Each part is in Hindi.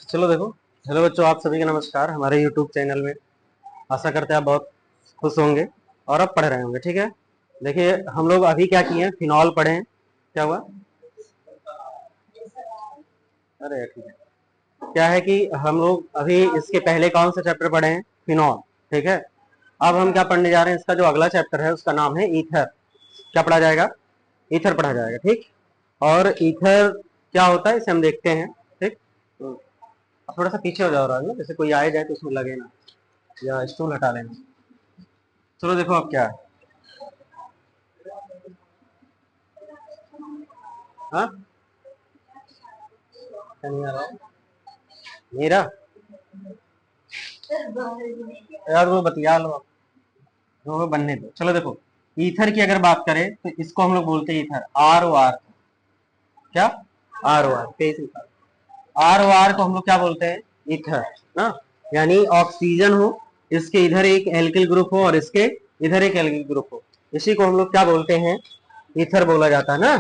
चलो देखो। हेलो बच्चों, आप सभी का नमस्कार हमारे यूट्यूब चैनल में। आशा करते हैं आप बहुत खुश होंगे और अब पढ़ रहे होंगे। ठीक है, देखिए हम लोग अभी क्या किए हैं, फिनॉल पढ़े हैं। क्या हुआ? अरे ठीक है। क्या है कि हम लोग अभी इसके पहले कौन सा चैप्टर पढ़े हैं? फिनॉल। ठीक है, अब हम क्या पढ़ने जा रहे हैं, इसका जो अगला चैप्टर है उसका नाम है ईथर। क्या पढ़ा जाएगा? ईथर पढ़ा जाएगा। ठीक, और ईथर क्या होता है इसे हम देखते हैं। ठीक, तो थोड़ा सा पीछे हो जाओ ना, जैसे कोई आए जाए तो उसमें लगे ना, या स्टूल हटा लेना। चलो देखो अब क्या है। हाँ, क्या नहीं आ रहा है मेरा? यार वो बतिया लो, वो बनने दो। चलो देखो, ईथर की अगर बात करें तो इसको हम लोग बोलते हैं ईथर। R O R. क्या? R O R. R O R को हम लोग क्या बोलते हैं? ईथर ना। यानी ऑक्सीजन हो, इसके इधर एक एल्किल ग्रुप हो और इसके इधर एक एल्किल ग्रुप हो, इसी को हम लोग क्या बोलते हैं? ईथर बोला जाता है ना।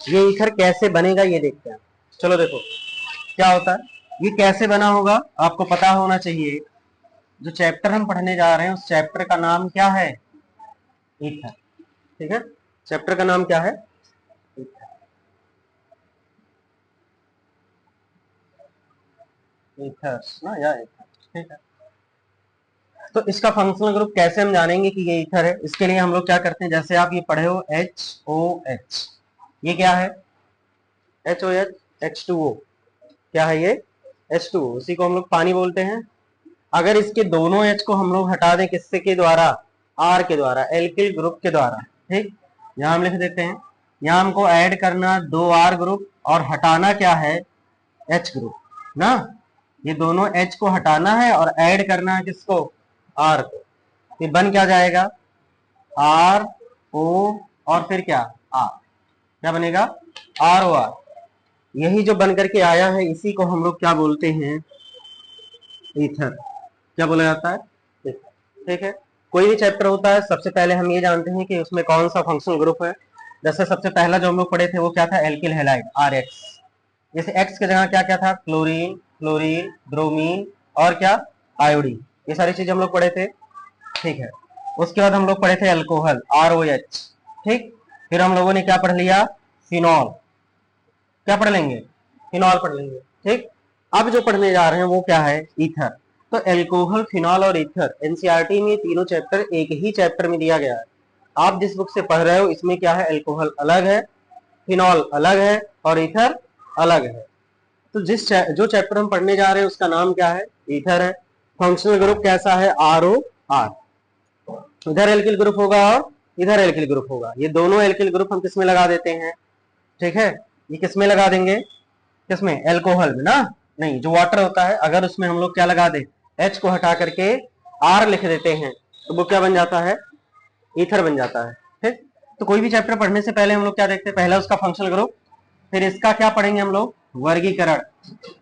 ये ईथर कैसे बनेगा ये देखते हैं। चलो देखो क्या होता है, ये कैसे बना होगा आपको पता होना चाहिए। जो चैप्टर हम पढ़ने जा रहे हैं उस चैप्टर का नाम क्या है? ईथर। ठीक है, चैप्टर का नाम क्या है? ईथर्स ना, या ईथर। ठीक है, तो इसका फंक्शनल ग्रुप कैसे हम जानेंगे कि ये ईथर है? इसके लिए हम लोग क्या करते हैं, जैसे आप ये पढ़े हो HOH, ये क्या है? HOH, H2O। क्या है ये? H2O, उसी को हम लोग पानी बोलते हैं। अगर इसके दोनों H को हम लोग हटा दें, किससे के द्वारा? R के द्वारा, एल्किल ग्रुप के द्वारा। ठीक, यहां हम लिख देते हैं। यहां हमको ऐड करना 2R ग्रुप और हटाना क्या है? H ग्रुप ना। ये दोनों H को हटाना है और ऐड करना है किसको? R को। ये बन क्या जाएगा? RO और फिर क्या? R। क्या बनेगा? ROR। यही जो बन करके आया है इसी को हम लोग क्या बोलते हैं? ईथर। क्या बोला जाता है? ईथर। ठीक है, कोई भी चैप्टर होता है सबसे पहले हम ये जानते हैं कि उसमें कौन सा फंक्शनल ग्रुप है। जैसे सबसे पहला जो हम लोग पढ़े थे वो क्या था? Alkyl halide, RH। जैसे एक्स की जगह क्या क्या था? क्लोरीन, फ्लोरीन, ब्रोमीन और क्या? आयोडीन। ये सारी चीजें हम लोग पढ़े थे। ठीक है, उसके बाद हम लोग पढ़े थे अल्कोहल, ROH। ठीक, फिर हम लोगों ने क्या पढ़ लिया? फिनॉल। क्या पढ़ लेंगे? फिनॉल पढ़ लेंगे। ठीक, अब जो पढ़ने जा रहे हैं वो क्या है? ईथर। तो एल्कोहल, फिनॉल और ईथर, एनसीईआरटी में तीनों चैप्टर एक ही चैप्टर में दिया गया है। आप जिस बुक से पढ़ रहे हो इसमें क्या है? एल्कोहल अलग है, फिनॉल अलग है और ईथर अलग है। तो जो चैप्टर हम पढ़ने जा रहे हैं उसका नाम क्या है? ईथर है। फंक्शनल ग्रुप कैसा है? ROR। इधर एल्किल ग्रुप होगा और इधर एल्किल ग्रुप होगा। ये दोनों एल्किल ग्रुप हम किसमें लगा देते हैं? ठीक है, ये किसमें लगा देंगे? किसमें? एल्कोहल में ना। नहीं, जो वाटर होता है अगर उसमें हम लोग क्या लगा दे? H को हटा करके R लिख देते हैं तो वो क्या बन जाता है? ईथर बन जाता है। ठीक, तो कोई भी चैप्टर पढ़ने से पहले हम लोग क्या देखते हैं? पहला उसका फंक्शनल ग्रुप, फिर इसका क्या पढ़ेंगे हम लोग? वर्गीकरण।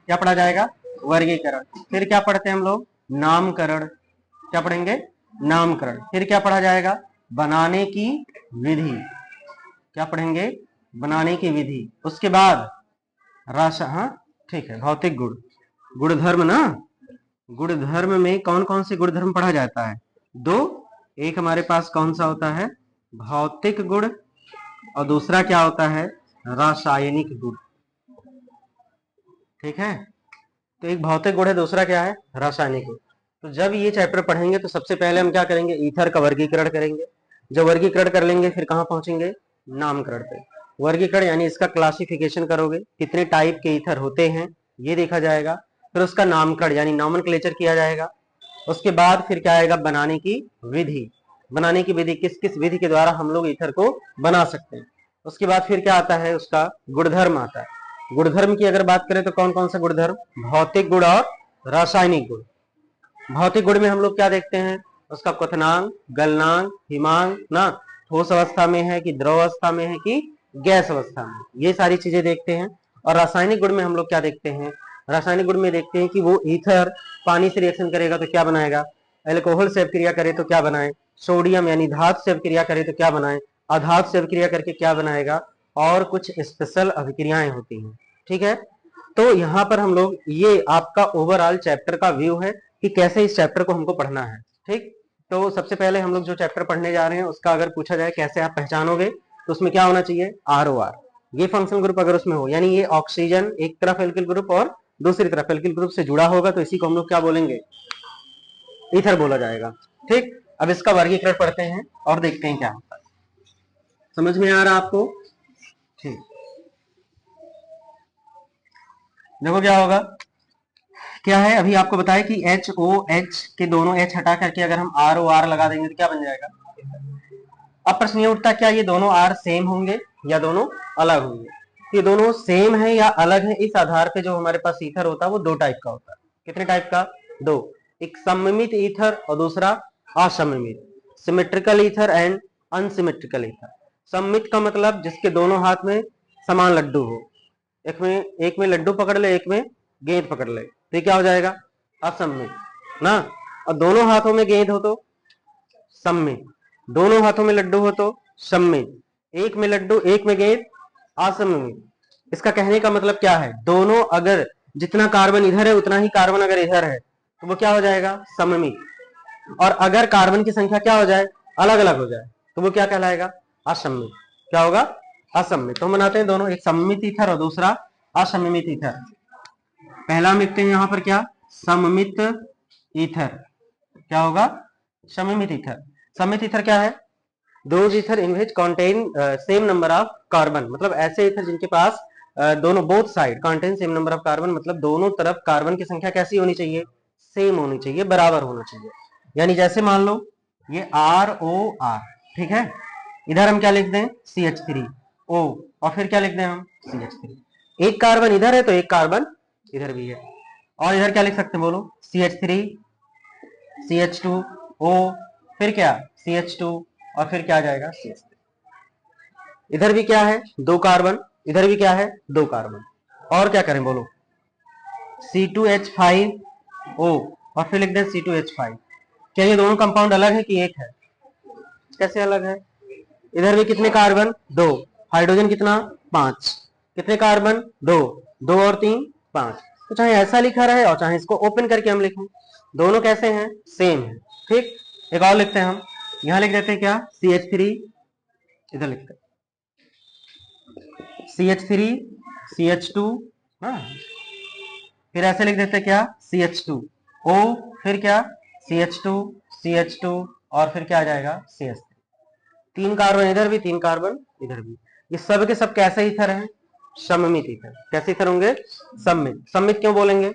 क्या पढ़ा जाएगा? वर्गीकरण। फिर क्या पढ़ते हैं हम लोग? नामकरण। क्या पढ़ेंगे? नामकरण। फिर क्या पढ़ा जाएगा? बनाने की विधि। क्या पढ़ेंगे? बनाने की विधि। उसके बाद राशा, हाँ ठीक है, भौतिक गुण, गुणधर्म ना। गुणधर्म में कौन कौन से गुणधर्म पढ़ा जाता है? दो। एक हमारे पास कौन सा होता है? भौतिक गुण, और दूसरा क्या होता है? रासायनिक गुण। ठीक है, तो एक भौतिक गुण है, दूसरा क्या है? रासायनिक गुण। तो जब ये चैप्टर पढ़ेंगे तो सबसे पहले हम क्या करेंगे? ईथर का वर्गीकरण करेंगे। जब वर्गीकरण कर लेंगे फिर कहाँ पहुंचेंगे? नामकरण पे। वर्गीकरण यानी इसका क्लासिफिकेशन करोगे, कितने टाइप के ईथर होते हैं ये देखा जाएगा। फिर उसका नामकरण यानी नॉमेनक्लेचर किया जाएगा। उसके बाद फिर क्या आएगा? बनाने की विधि। बनाने की विधि, किस किस विधि के द्वारा हम लोग ईथर को बना सकते हैं। उसके बाद फिर क्या आता है? उसका गुणधर्म आता है। गुणधर्म की अगर बात करें तो कौन कौन सा गुणधर्म? भौतिक गुण और रासायनिक गुण। भौतिक गुण में हम लोग क्या देखते हैं? उसका क्वथनांक, गलनांक, हिमांक ना, ठोस अवस्था में है कि द्रव अवस्था में है कि गैस अवस्था में, ये सारी चीजें देखते हैं। और रासायनिक गुण में हम लोग क्या देखते हैं? रासायनिक गुण में देखते हैं कि वो ईथर पानी से रिएक्शन करेगा तो क्या बनाएगा? एल्कोहल से अभिक्रिया करे तो क्या बनाए? सोडियम यानी धातु से अभिक्रिया करे तो क्या बनाए? अधातु से अभिक्रिया करके क्या बनाएगा? और कुछ स्पेशल अभिक्रियाएं होती हैं। ठीक है, तो यहाँ पर हम लोग, ये आपका ओवरऑल चैप्टर का व्यू है कि कैसे इस चैप्टर को हमको पढ़ना है। ठीक, तो सबसे पहले हम लोग जो चैप्टर पढ़ने जा रहे हैं उसका अगर पूछा जाए कैसे आप पहचानोगे, तो उसमें क्या होना चाहिए, ROR, ये फंक्शनल ग्रुप अगर उसमें हो, यानी ये ऑक्सीजन एक तरफ एल्किल ग्रुप और दूसरी तरफ एल्किल ग्रुप से जुड़ा होगा, तो इसी को हम लोग क्या बोलेंगे, ईथर बोला जाएगा। ठीक, अब इसका वर्गीकरण पढ़ते हैं और देखते हैं क्या होता है। समझ में आ रहा आपको? ठीक, देखो क्या होगा, क्या है, अभी आपको बताया कि HOH के दोनों H हटा करके अगर हम ROR लगा देंगे तो क्या बन जाएगा। अब प्रश्न ये उठता है, क्या ये दोनों R सेम होंगे या दोनों अलग होंगे। ये दोनों सेम है या अलग है, इस आधार पे जो हमारे पास ईथर होता है वो दो टाइप का होता है। कितने टाइप का, दो, एक सममित ईथर और दूसरा असममित, symmetrical ether and unsymmetrical ether. सममित का मतलब जिसके दोनों हाथ में समान लड्डू हो, एक में लड्डू पकड़ ले, एक में गेंद पकड़ ले, तो क्या हो जाएगा, असममित ना। और दोनों हाथों में गेंद हो तो सम्मित, दोनों हाथों में लड्डू हो तो सम्मित, एक में लड्डू एक में गेंद असममित। इसका कहने का मतलब क्या है, दोनों अगर जितना कार्बन इधर है उतना ही कार्बन अगर इधर है तो वो क्या हो जाएगा, सममित। और अगर कार्बन की संख्या क्या हो जाए, अलग अलग हो जाए, तो वो क्या कहलाएगा, असममित। क्या होगा, असममित। तो हम बनाते हैं दोनों, एक सममित ईथर और दूसरा असममित ईथर। पहला हम लिखते हैं यहां पर क्या, सममित ईथर। क्या होगा, सममित ईथर। सममित ईथर क्या है, those ether in which contain same number of carbon, मतलब ऐसे ईथर जिनके पास दोनों both side contain same number of carbon, मतलब दोनों तरफ कार्बन की संख्या कैसी होनी चाहिए, सेम होनी चाहिए, बराबर होना चाहिए। यानी जैसे मान लो ये ROR, ठीक है, इधर हम क्या लिख दें, CH3O, और फिर क्या लिख दें हम, CH3। एक कार्बन इधर है तो एक कार्बन इधर भी है, और इधर क्या लिख सकते हैं बोलो, CH3 CH2O, फिर क्या CH2, और फिर क्या आ जाएगा, CH3। इधर भी क्या है, दो कार्बन, इधर भी क्या है, दो कार्बन, और क्या करें बोलो, C2H5O, और फिर लिख दें C2H5। क्या ये दोनों कंपाउंड अलग है कि एक है, कैसे अलग है, इधर भी कितने कार्बन, दो, हाइड्रोजन कितना, 5, कितने कार्बन, दो, दो और तीन, 5। तो चाहे ऐसा लिखा रहे और चाहे इसको ओपन करके हम लिखें, दोनों कैसे हैं, सेम है। ठीक, एक और लिखते हैं हम, यहां लिख देते हैं क्या, CH3, इधर लिखते हैं CH3 CH2, हाँ, फिर ऐसे लिख देते हैं क्या, CH2O, फिर क्या CH2 CH2, और फिर क्या आ जाएगा, CH3। तीन कार्बन इधर भी, तीन कार्बन इधर भी, ये सब के सब कैसे ईथर हैं, सममित ईथर। कैसे ईथर होंगे, सममित। सममित क्यों बोलेंगे,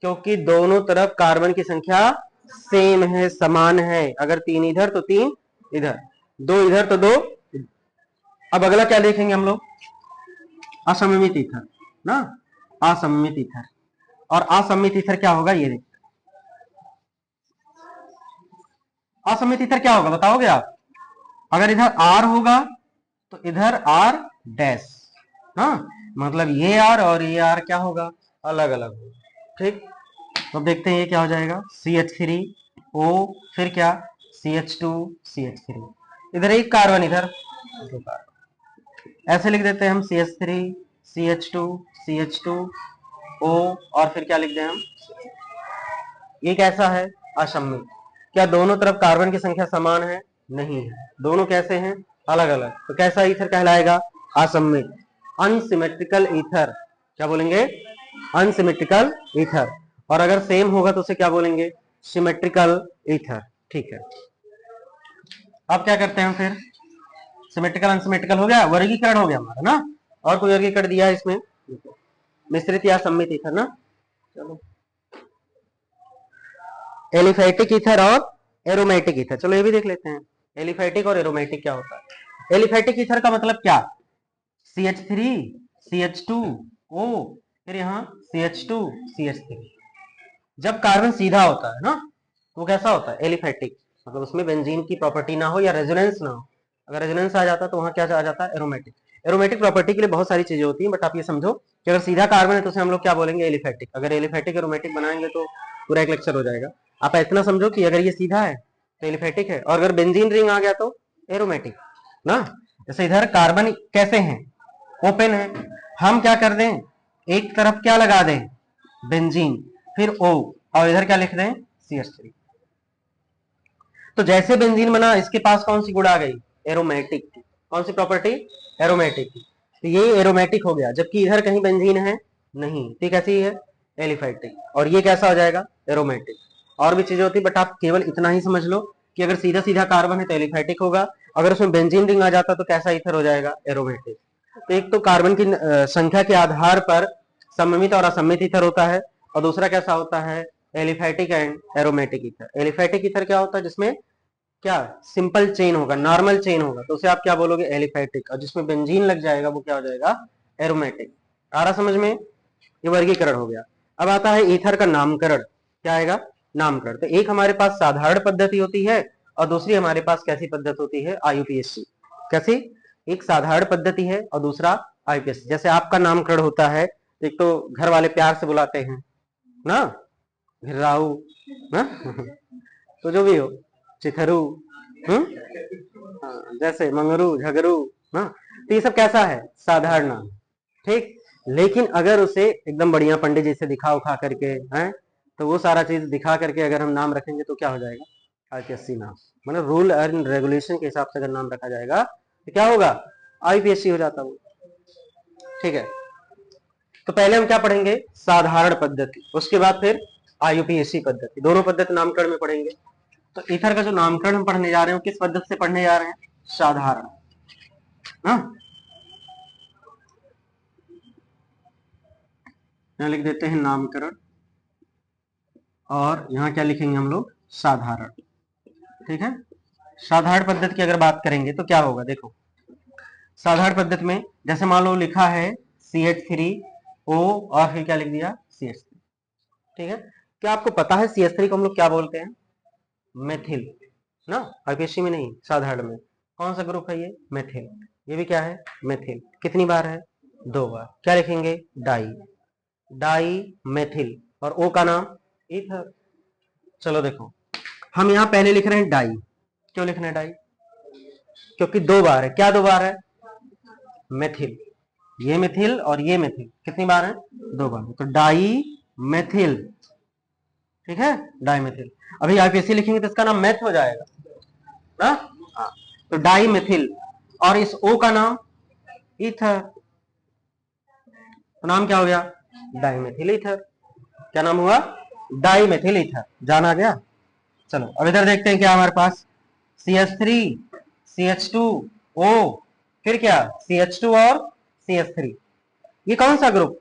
क्योंकि दोनों तरफ कार्बन की संख्या सेम है, समान है। अगर तीन इधर तो तीन इधर, दो इधर तो दो। अब अगला क्या देखेंगे हम लोग, असममित ईथर ना, असममित ईथर। और असममित ईथर क्या होगा, ये देखते, असममित ईथर क्या होगा बताओगे आप, अगर इधर R होगा तो इधर R डैश, हाँ, मतलब ये R और ये R क्या होगा, अलग अलग होगा। ठीक, तो देखते हैं ये क्या हो जाएगा, CH3O, फिर क्या CH2 CH3, इधर एक कार्बन इधर दो कार्बन, ऐसे लिख देते हैं हम CH3 CH2 CH2O, और फिर क्या लिख दें हम, ये कैसा है, असममित। क्या दोनों तरफ कार्बन की संख्या समान है, नहीं है, दोनों कैसे हैं, अलग अलग। तो कैसा ईथर कहलाएगा, असममित, अनसिमेट्रिकल ईथर। क्या बोलेंगे, अनसिमेट्रिकल ईथर। और अगर सेम होगा तो उसे क्या बोलेंगे, सिमेट्रिकल ईथर। ठीक है, अब क्या करते हैं फिर, सिमेट्रिकल अनसिमेट्रिकल हो गया, वर्गीकरण हो गया हमारा ना। और कोई वर्गीकरण दिया है इसमें, मिश्रित या सम्मित ईथर ना। चलो, एलिफैटिक ईथर और एरोमेटिक ईथर, चलो ये भी देख लेते हैं, एलिफैटिक और एरोमेटिक क्या होता है। एलिफैटिक ईथर का मतलब क्या, CH3 CH2O, फिर यहाँ CH2 CH3। जब कार्बन सीधा होता है ना तो वो कैसा होता है, एलिफैटिक, मतलब उसमें बेंजीन की प्रॉपर्टी ना हो या रेजोनेंस ना हो। अगर रेजोनेंस आ जाता है तो वहां क्या आ जाता है, एरोमेटिक। एरोमेटिक प्रॉपर्टी के लिए बहुत सारी चीजें होती हैं, बट आप ये समझो कि अगर सीधा कार्बन है तो उसे हम लोग क्या बोलेंगे, एलिफैटिक। अगर एलिफैटिक एरोमेटिक बनाएंगे तो पूरा एक लेक्चर हो जाएगा। आप इतना समझो कि अगर ये सीधा है तो एलिफैटिक है, और अगर बेंजीन रिंग आ गया तो एरोमेटिक ना। जैसे इधर कार्बन कैसे हैं, ओपन है, हम क्या कर दें, एक तरफ क्या लगा दें, बेंजीन, फिर O, और इधर क्या लिख दें, CH3। तो जैसे बेंजीन बना, इसके पास कौन सी गुण आ गई, एरोमेटिक की। कौन सी प्रॉपर्टी, एरोमेटिक की। तो ये एरोमेटिक हो गया, जबकि इधर कहीं बेंजीन है नहीं, ठीक है, कैसी है, एलिफेटिक। और ये कैसा हो जाएगा, एरोमेटिक। और भी चीजें होती, बट आप केवल इतना ही समझ लो कि अगर सीधा सीधा कार्बन है तो एलिफेटिक होगा, अगर उसमें बेंजीन रिंग आ जाता तो कैसा ईथर हो जाएगा, एरोमेटिक। तो एक तो कार्बन की संख्या के आधार पर सममित और असममित ईथर होता है, और दूसरा कैसा होता है, aliphatic and aromatic ether. Aliphatic ether क्या होता है, जिसमें क्या सिंपल चेन होगा, नॉर्मल चेन होगा, तो उसे आप क्या बोलोगे, एलिफेटिक। और जिसमें बेंजीन लग जाएगा वो क्या हो जाएगा, एरोमेटिक। आ रहा समझ में, ये वर्गीकरण हो गया। अब आता है ईथर का नामकरण, क्या आएगा, नामकरण। तो एक हमारे पास साधारण पद्धति होती है और दूसरी हमारे पास कैसी पद्धति होती है, IUPAC। कैसी, एक साधारण पद्धति है और दूसरा IUPAC। जैसे आपका नामकरण होता है, एक तो घर वाले प्यार से बुलाते हैं ना, राहु ना तो जो भी हो, चिथरू, जैसे मंगरू, झगरू ना, तो ये सब कैसा है, साधारण नाम, ठीक। लेकिन अगर उसे एकदम बढ़िया पंडित जी से दिखा उखा करके हैं, तो वो सारा चीज दिखा करके अगर हम नाम रखेंगे तो क्या हो जाएगा, IPSC नाम। मतलब रूल एंड रेगुलेशन के हिसाब से अगर नाम रखा जाएगा तो क्या होगा, IPSC हो जाता वो, ठीक है। तो पहले हम क्या पढ़ेंगे, साधारण पद्धति, उसके बाद फिर IUPAC पद्धति, दोनों पद्धति नामकरण में पढ़ेंगे। तो ईथर का जो नामकरण हम पढ़ने जा रहे हैं, किस पद्धति से पढ़ने जा रहे हैं, साधारण, हाँ। यहां लिख देते हैं नामकरण, और यहां क्या लिखेंगे हम लोग, साधारण, ठीक है। साधारण पद्धति की अगर बात करेंगे तो क्या होगा, देखो साधारण पद्धति में जैसे मान लो लिखा है CH3O और फिर क्या लिख दिया, CH3, ठीक है। क्या आपको पता है CH3 को हम लोग क्या बोलते हैं, मेथिल ना, IPSC में नहीं, साधारण में। कौन सा ग्रुप है ये, मेथिल। ये भी क्या है, मेथिल। कितनी बार है, 2 बार। क्या लिखेंगे, डाई, डाई मेथिल, और O का नाम ईथर। चलो देखो, हम यहां पहले लिख रहे हैं डाई, क्यों लिख रहे हैं डाई, क्योंकि 2 बार है। क्या 2 बार है, मेथिल, ये मेथिल और ये मेथिल, कितनी बार है, 2 बार। तो डाई मेथिल, ठीक है, डाई मेथिल। अभी IPSC लिखेंगे तो इसका नाम मेथ हो जाएगा ना, हाँ। तो डाई मेथिल, और इस O का नाम ईथर, तो नाम क्या हो गया, डाइमेथिल ईथर। क्या नाम हुआ, डाइमेथिल ईथर। जाना गया। चलो अब इधर देखते हैं क्या हमारे पास, CH3 CH2O, फिर क्या CH2 और CH3। ये कौन सा ग्रुप,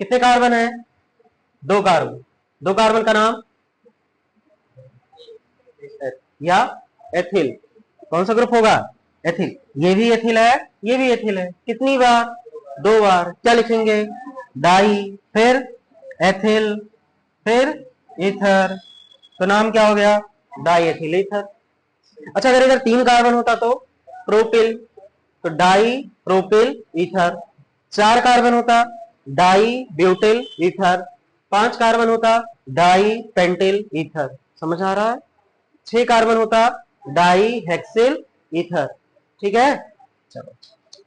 कितने कार्बन है, 2 कार्बन, 2 कार्बन का नाम या एथिल। कौन सा ग्रुप होगा, एथिल। ये भी एथिल है, ये भी एथिल है। कितनी बार, 2 बार। क्या लिखेंगे, डाई, फिर एथिल, फिर ईथर, तो नाम क्या हो गया, डाई एथिल ईथर। अच्छा अगर इधर 3 कार्बन होता तो प्रोपिल, तो डाई प्रोपिल ईथर। 4 कार्बन होता, डाई ब्यूटिल ईथर। 5 कार्बन होता, डाई पेंटिल ईथर। समझ आ रहा है। 6 कार्बन होता, डाई हेक्सिल ईथर, ठीक है। चलो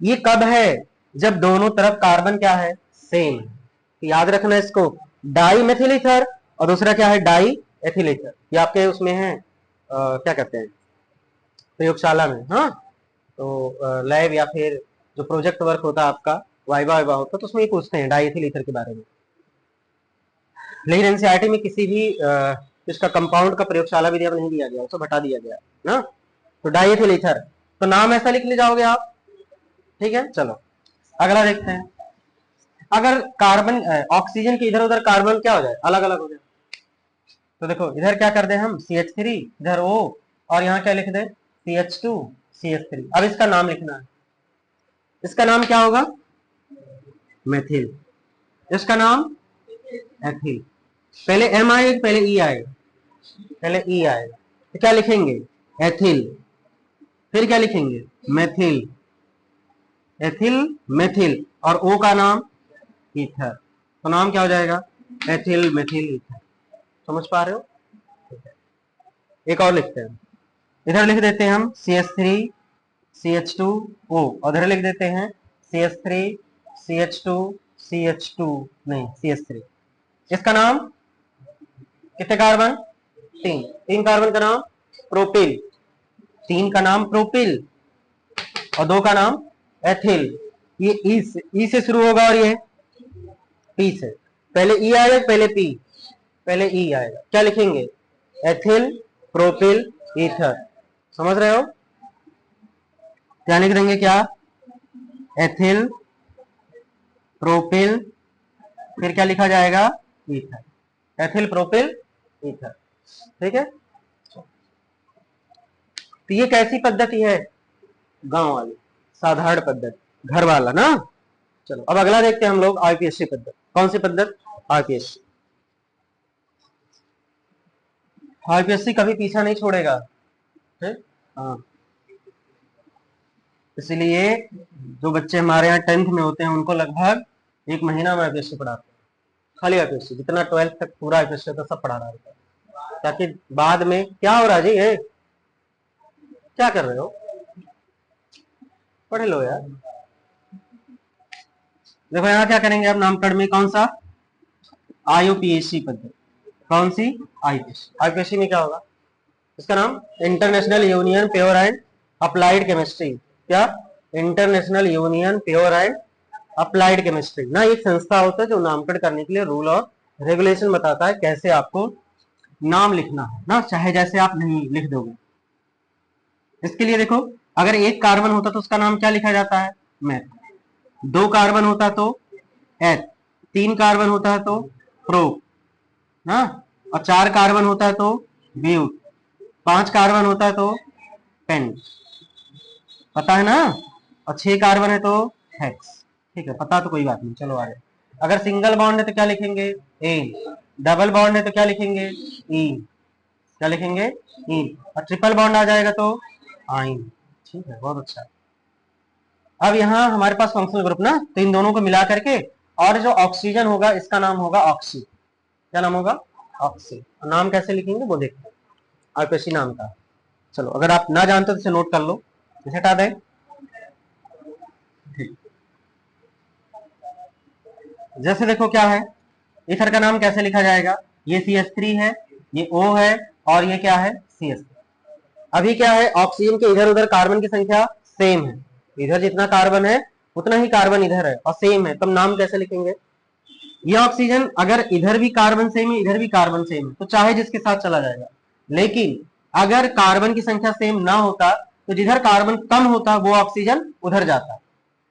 ये कब है, जब दोनों तरफ कार्बन क्या है, सेम। तो याद रखना इसको, डाई मेथिल ईथर और दूसरा क्या है, डाई एथिल ईथर। ये आपके उसमें है क्या कहते हैं, प्रयोगशाला में, हाँ। तो लैब या फिर जो प्रोजेक्ट वर्क होता है आपका, वाइवा वाइवा होता है, तो उसमें ये पूछते हैं डाई एथिल ईथर के बारे में। लेकिन एनसीईआरटी में किसी भी इसका कंपाउंड का प्रयोगशाला विधि नहीं दिया गया, उसको हटा दिया गया ना। तो डाइएथिल ईथर, तो नाम ऐसा लिख ले जाओगे आप, ठीक है। चलो अगला देखते हैं, अगर कार्बन ऑक्सीजन के इधर उधर कार्बन क्या हो जाए, अलग अलग हो जाए। तो देखो इधर क्या कर दे हम, CH3, इधर O, और यहाँ क्या लिख दे, CH2 CH3। अब इसका नाम लिखना है, इसका नाम क्या होगा, मेथिल। इसका नाम एथिल। पहले M आएगा, पहले E आएगा, पहले E आएगा। तो क्या लिखेंगे, एथिल, फिर क्या लिखेंगे, मेथिल, एथिल मेथिल, और O का नाम ईथर। तो नाम क्या हो जाएगा, एथिल मेथिल ईथर। समझ पा रहे हो। एक और लिखते हैं, इधर लिख देते हैं हम CH3 CH2O, और इधर लिख देते हैं CH3 CH2 CH2 नहीं CH3। इसका नाम कितने कार्बन? 3। 3 कार्बन का नाम प्रोपिल। 3 का नाम प्रोपिल और 2 का नाम एथिल। ये ई से शुरू होगा और ये पी से। पहले ई आएगा पहले पी? पहले ई आएगा। क्या लिखेंगे? Ethyl propyl ether. समझ रहे हो? क्या लिख देंगे? क्या? एथिल प्रोपिल, फिर क्या लिखा जाएगा? ईथर। Ethyl propyl ether. ठीक है। तो ये कैसी पद्धति है? गांव वाली साधारण पद्धति, घर वाला ना। चलो अब अगला देखते हैं हम लोग आईपीएससी पद्धति। कौन सी पद्धति? आईपीएससी। आईपीएससी कभी पीछा नहीं छोड़ेगा। हाँ, इसलिए जो बच्चे हमारे यहाँ 10th में होते हैं उनको लगभग 1 महीना में आईपीएससी पढ़ाते हैं। खाली आईपीएससी, जितना 12th तक पूरा आईपीएससी होता सब पढ़ा रहा होता है, ताकि बाद में क्या हो रहा जी? है क्या कर रहे हो? पढ़ लो यार। देखो यहाँ क्या करेंगे आप नामकरण में? कौन सा? आईयूपीएससी पद्धति। कौन सी? आईपीएससी। आईपीएससी में क्या होगा? इसका नाम international union pure and applied chemistry. क्या? International union pure and applied chemistry ना। एक संस्था होता है जो नामकरण करने के लिए रूल और रेगुलेशन बताता है कैसे आपको नाम लिखना है ना, चाहे जैसे आप नहीं लिख दोगे। इसके लिए देखो, अगर 1 कार्बन होता तो उसका नाम क्या लिखा जाता है? मैथ। 2 कार्बन होता तो एथ। 3 कार्बन होता है तो प्रो ना, और 4 कार्बन होता है तो ब्यूट। 5 कार्बन होता है तो पेन। पता है ना? और 6 कार्बन है तो हेक्स। ठीक है, पता तो कोई बात नहीं। चलो आगे। अगर सिंगल बॉन्ड है तो क्या लिखेंगे? एन। डबल बॉन्ड है तो क्या लिखेंगे? इन। क्या लिखेंगे? इन। और ट्रिपल बॉन्ड आ जाएगा तो आइन। ठीक है, बहुत अच्छा। अब यहाँ हमारे पास फंक्शनल ग्रुप ना, तो इन दोनों को मिला करके और जो ऑक्सीजन होगा इसका नाम होगा ऑक्सी। क्या नाम होगा? ऑक्सी। नाम कैसे लिखेंगे वो देखो, आईपीएससी नाम का। चलो अगर आप ना जानते तो इसे नोट कर लो, इसे हटा दें। जैसे देखो क्या है, ईथर का नाम कैसे लिखा जाएगा? ये CH3 है, ये O है और ये क्या है? CH। अभी क्या है, ऑक्सीजन के इधर उधर कार्बन की संख्या सेम है। इधर जितना कार्बन है उतना ही कार्बन इधर है और सेम है, तब नाम कैसे लिखेंगे? ये ऑक्सीजन अगर इधर भी कार्बन सेम है इधर भी कार्बन सेम है तो चाहे जिसके साथ चला जाएगा। लेकिन अगर कार्बन की संख्या सेम ना होता तो जिधर कार्बन कम होता वो ऑक्सीजन उधर जाता।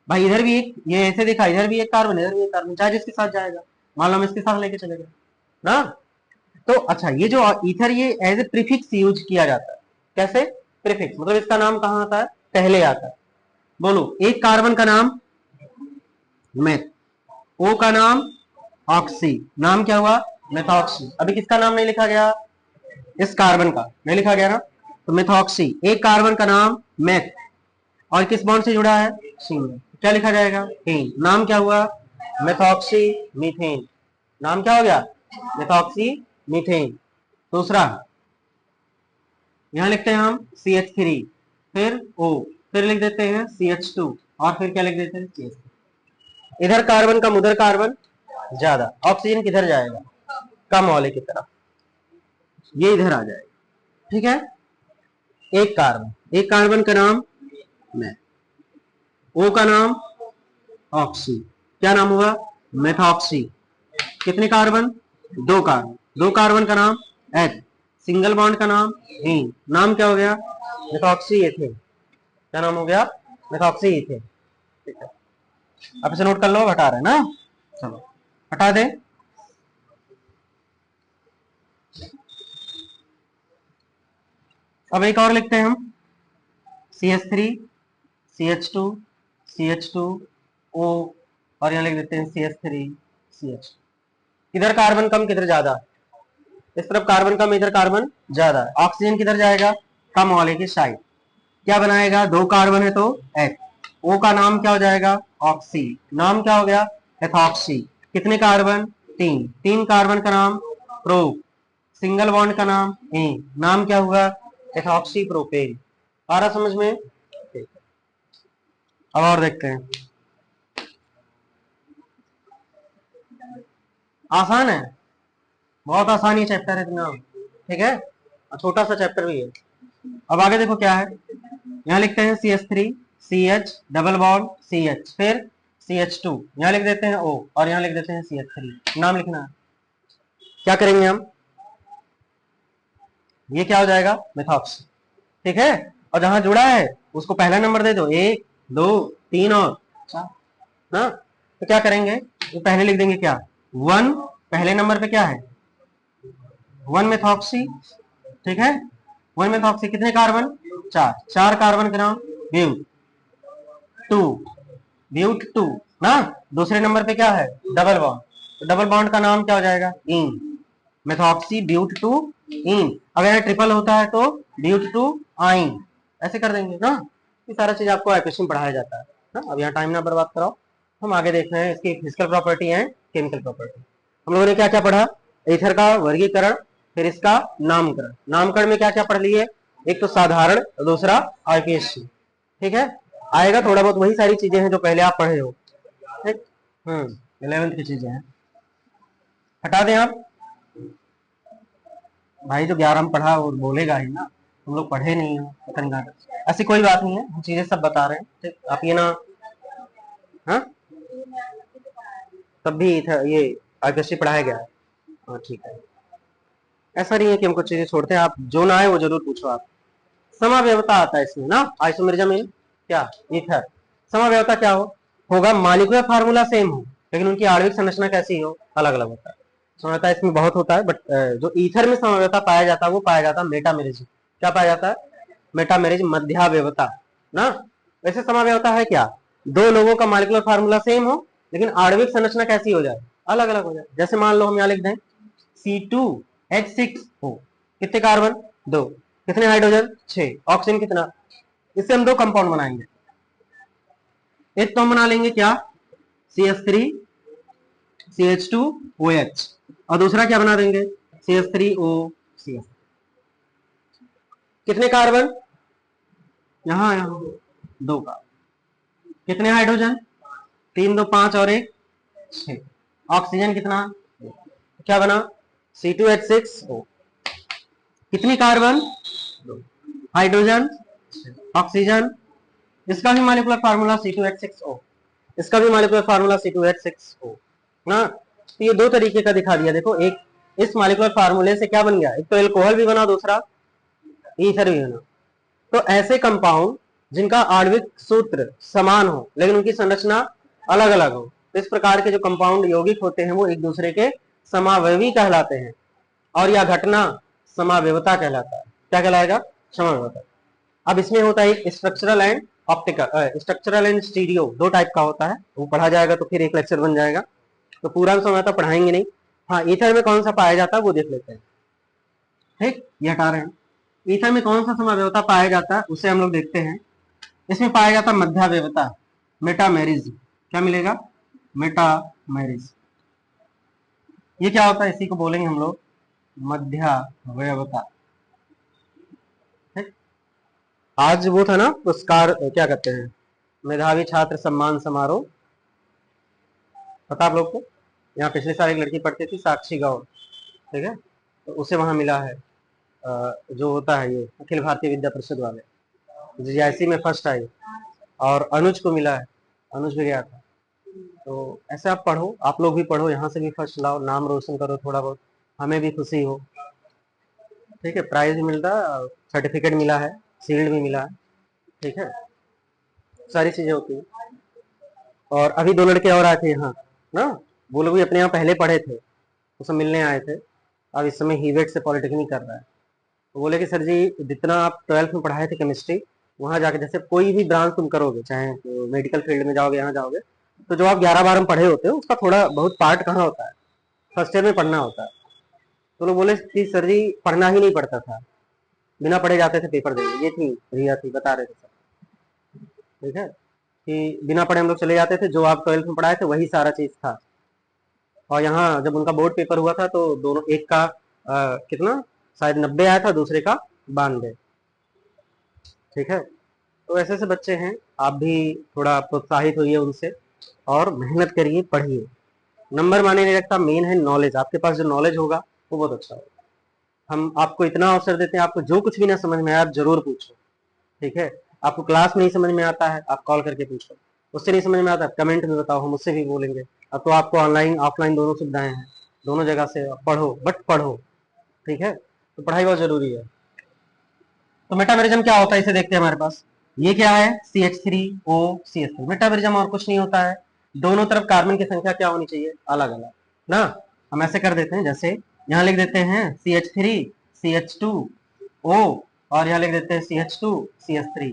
भाई इधर भी एक, ये ऐसे देखा, इधर भी एक कार्बन इधर भी एक कार्बन, चाहे जिसके साथ जाएगा। मान लो हम इसके साथ लेके चले गए ना। तो अच्छा, ये जो ईथर ये एज ए प्रीफिक्स यूज किया जाता है। कैसे? प्रीफिक्स मतलब इसका नाम कहाँ आता है? पहले आता है। बोलो, एक कार्बन का नाम मेथ, ओ का नाम ऑक्सी, नाम क्या हुआ? मेथॉक्सी। अभी किसका नाम नहीं लिखा गया? इस कार्बन का नहीं लिखा गया ना, तो मेथॉक्सी। एक कार्बन का नाम मेथ और किस बॉन्ड से जुड़ा है? सिंगल। क्या लिखा जाएगा? हेन। नाम क्या हुआ? Methoxy methane. नाम क्या हो गया? Methoxy methane. दूसरा यहां लिखते हैं हम CH3, फिर O, फिर लिख देते हैं CH2 और फिर क्या लिख देते हैं? CH3। इधर कार्बन कम उधर कार्बन ज्यादा, ऑक्सीजन किधर जाएगा? कम वाले की तरफ, ये इधर आ जाएगा। ठीक है, एक कार्बन का नाम मैथ, ओ का नाम ऑक्सी, क्या नाम हुआ? मेथॉक्सी। कितने कार्बन? 2 कार्बन। 2 कार्बन का नाम एथ, सिंगल बॉन्ड का नाम हीन, नाम क्या हो गया? Methoxy ethane. क्या नाम हो गया? Methoxy ethane. ठीक है, अब इसे नोट कर लो, हटा रहे हैं ना। चलो हटा दे। अब एक और लिखते हैं हम, CH3 CH2 CH2 O और यहां लिख देते हैं CH3 CH। किधर कार्बन कम किधर ज्यादा? इस तरफ कार्बन कम इधर कार्बन ज्यादा। ऑक्सीजन किधर जाएगा? कम वाले की साइड। क्या बनाएगा? 2 कार्बन है तो H। O का नाम क्या हो जाएगा? ऑक्सी। नाम क्या हो गया? एथॉक्सी। कितने कार्बन? 3। 3 कार्बन का नाम प्रो, सिंगल बॉन्ड का नाम ए, नाम क्या हुआ? Ethoxy propane. आ रहा समझ में? अब और देखते हैं। आसान है, बहुत आसान ये चैप्टर है इतना, ठीक है, छोटा सा चैप्टर भी है। अब आगे देखो क्या है, यहाँ लिखते हैं CH3 CH double bond CH, फिर CH2, यहाँ लिख देते हैं O और यहाँ लिख देते हैं CH3, नाम लिखना है। क्या करेंगे हम, ये क्या हो जाएगा, मिथॉक्स, ठीक है, और जहां जुड़ा है उसको पहला नंबर दे दो, 1 2 3 और 4 ना। तो क्या करेंगे, तो पहले लिख देंगे क्या, 1, पहले नंबर पे क्या है 1 मेथॉक्सी, ठीक है, 1 मेथॉक्सी, कितने कार्बन, 4 कार्बन के नाम ब्यूट 2, ब्यूट 2 ना। दूसरे नंबर पे क्या है, डबल बॉन्ड, तो डबल बॉन्ड का नाम क्या हो जाएगा, इन, मेथॉक्सी ब्यूट 2 इन। अगर यहाँ ट्रिपल होता है तो ब्यूट 2 आइन, ऐसे कर देंगे ना। ये सारा चीज आपको आईपीएससी में पढ़ाया जाता है ना। अब यहाँ टाइम ना बर्बाद कराओ, हम आगे देख रहे हैं इसकी physical property and chemical property. हम लोगों ने क्या क्या पढ़ा, ईथर का वर्गीकरण, फिर इसका नामकरण। नामकरण में क्या क्या पढ़ लिए, एक तो साधारण, दूसरा आईपीएससी, ठीक है, आएगा थोड़ा बहुत, वही सारी चीजें हैं जो पहले आप पढ़े हो, ठीक। 11th की चीजें हैं, हटा दें आप भाई, जो 11 में पढ़ा वो बोलेगा ही ना, तुम लोग पढ़े नहीं हो, पता नहीं कहाँ। ऐसी कोई बात नहीं है, हम चीजें सब बता रहे हैं, ठीक, आप ये ना, हाँ तब भी ये आईपीएससी पढ़ाया गया है, हाँ ठीक है। ऐसा नहीं है कि हम कुछ चीजें छोड़ते हैं, आप जो ना आए वो जरूर पूछो आप। समाव्यवता आता है इसमें ना, आइसोमेरिज्म में क्या, ईथर। समाव्यवता क्या होगा, मॉलिक्यूलर फार्मूला सेम हो लेकिन उनकी आणविक संरचना कैसी हो, अलग अलग होता है। समाव्यवता इसमें बहुत होता है, बट जो ईथर में समाव्यवता पाया जाता है वो पाया जाता है मेटामेरिज्म। क्या पाया जाता है, मेटामेरिज्म, मध्याव्यवता ना। वैसे समाव्यवता है क्या, दो लोगों का मॉलिक्यूलर फार्मूला सेम हो लेकिन आणविक संरचना कैसी हो जाए, अलग अलग हो जाए। जैसे मान लो हम यहाँ लिख दें C2H6 हो, कितने कार्बन, 2, कितने हाइड्रोजन, 6, ऑक्सीजन कितना, इससे हम 2 कंपाउंड बनाएंगे। एक तो हम बना लेंगे क्या, CH3 CH2OH, और दूसरा क्या बना देंगे, CH3O CH। कितने कार्बन, यहां यहां 2 का, कितने हाइड्रोजन, 3 2 5 और 1 6, ऑक्सीजन कितना, क्या बना C2H6O, कितनी कार्बन, हाइड्रोजन, ऑक्सीजन, इसका भी मॉलिक्यूलर फार्मूला C2H6O, इसका भी मॉलिक्यूलर फार्मूला C2H6O ना। तो ये 2 तरीके का दिखा दिया, देखो एक इस मॉलिक्यूलर फार्मूले से क्या बन गया, एक तो एल्कोहल भी बना, दूसरा ईथर भी बना। तो ऐसे कंपाउंड जिनका आणविक सूत्र समान हो लेकिन उनकी संरचना अलग अलग हो, तो इस प्रकार के जो कंपाउंड यौगिक होते हैं वो एक दूसरे के समावयवी कहलाते हैं, और यह घटना समाव्यवता कहलाता है। क्या कहलाएगा, समाव्यवता। अब इसमें होता है एक structural and optical, structural and stereo, 2 type का होता है, वो पढ़ा जाएगा तो फिर एक लेक्चर बन जाएगा, तो पूरा समय तो पढ़ाएंगे नहीं। हाँ, ईथर में कौन सा पाया जाता है वो देख लेते हैं, ठीक, ये हटा रहे हैं। ईथर में कौन सा समाव्यवता पाया जाता है उसे हम लोग देखते हैं। इसमें पाया जाता है मध्याव्यवता, मेटामेरिज्म। क्या मिलेगा, मेटामेरिज्म। ये क्या होता है, इसी को बोलेंगे हम लोग मध्याव्यवता, ठीक। आज वो था ना पुरस्कार, क्या कहते हैं, मेधावी छात्र सम्मान समारोह, पता आप लोग को, यहाँ पिछले साल एक लड़की पढ़ती थी साक्षी गौड़, ठीक है, तो उसे वहां मिला है जो होता है ये अखिल भारतीय विद्या परिषद वाले, जीआईसी में फर्स्ट आई, और अनुज को मिला है, अनुज भी गया था। तो ऐसे आप पढ़ो, आप लोग भी पढ़ो, यहाँ से भी फर्स्ट लाओ, नाम रोशन करो थोड़ा बहुत, हमें भी खुशी हो, ठीक है। प्राइज भी मिलता है, सर्टिफिकेट मिला है, शील्ड भी मिला है, ठीक है, सारी चीजें होती है। और अभी 2 लड़के और आए थे यहाँ ना, वो लोग भी अपने यहाँ पहले पढ़े थे, वो सब मिलने आए थे, अब इस समय हीवेट से पॉलिटेक्निक कर रहा है। तो बोले कि सर जी जितना आप 12th में पढ़ाए थे केमिस्ट्री, वहाँ जाके जैसे कोई भी ब्रांच तुम करोगे, चाहे तो मेडिकल फील्ड में जाओगे, यहाँ जाओगे, तो जो आप 11-12 में पढ़े होते हो उसका थोड़ा बहुत पार्ट कहाँ होता है, फर्स्ट ईयर में पढ़ना होता है। तो लोग बोले कि सर जी पढ़ना ही नहीं पड़ता था, बिना पढ़े जाते थे पेपर देने। ये थी रिया थी, बता रहे थे सर, ठीक है, कि बिना पढ़े हम लोग चले जाते थे, जो आप 12th में पढ़ाए थे वही सारा चीज था। और यहाँ जब उनका बोर्ड पेपर हुआ था तो दोनों, एक का कितना शायद 90 आया था, दूसरे का 92, ठीक है। तो ऐसे ऐसे बच्चे हैं, आप भी थोड़ा प्रोत्साहित होइए उनसे और मेहनत करिए, पढ़िए, नंबर माने नहीं रखता, मेन है नॉलेज। आपके पास जो नॉलेज होगा वो बहुत अच्छा होगा। हम आपको इतना अवसर देते हैं, आपको जो कुछ भी ना समझ में आए आप जरूर पूछो, ठीक है। आपको क्लास में नहीं समझ में आता है आप कॉल करके पूछो, उससे नहीं समझ में आता कमेंट में बताओ, हम उससे भी बोलेंगे। अब तो आपको ऑनलाइन ऑफलाइन दोनों सुविधाएं हैं, दोनों जगह से पढ़ो, बट पढ़ो, ठीक है। तो पढ़ाई बहुत जरूरी है। तो मेटामेरिज्म क्या होता है इसे देखते हैं। हमारे पास ये क्या है, CH3O मेटामेरिज्म और कुछ नहीं होता है, दोनों तरफ कार्बन की संख्या क्या होनी चाहिए, अलग अलग ना। हम ऐसे कर देते हैं, जैसे यहाँ लिख देते हैं CH3 CH2O और यहाँ लिख देते हैं CH2 CH3,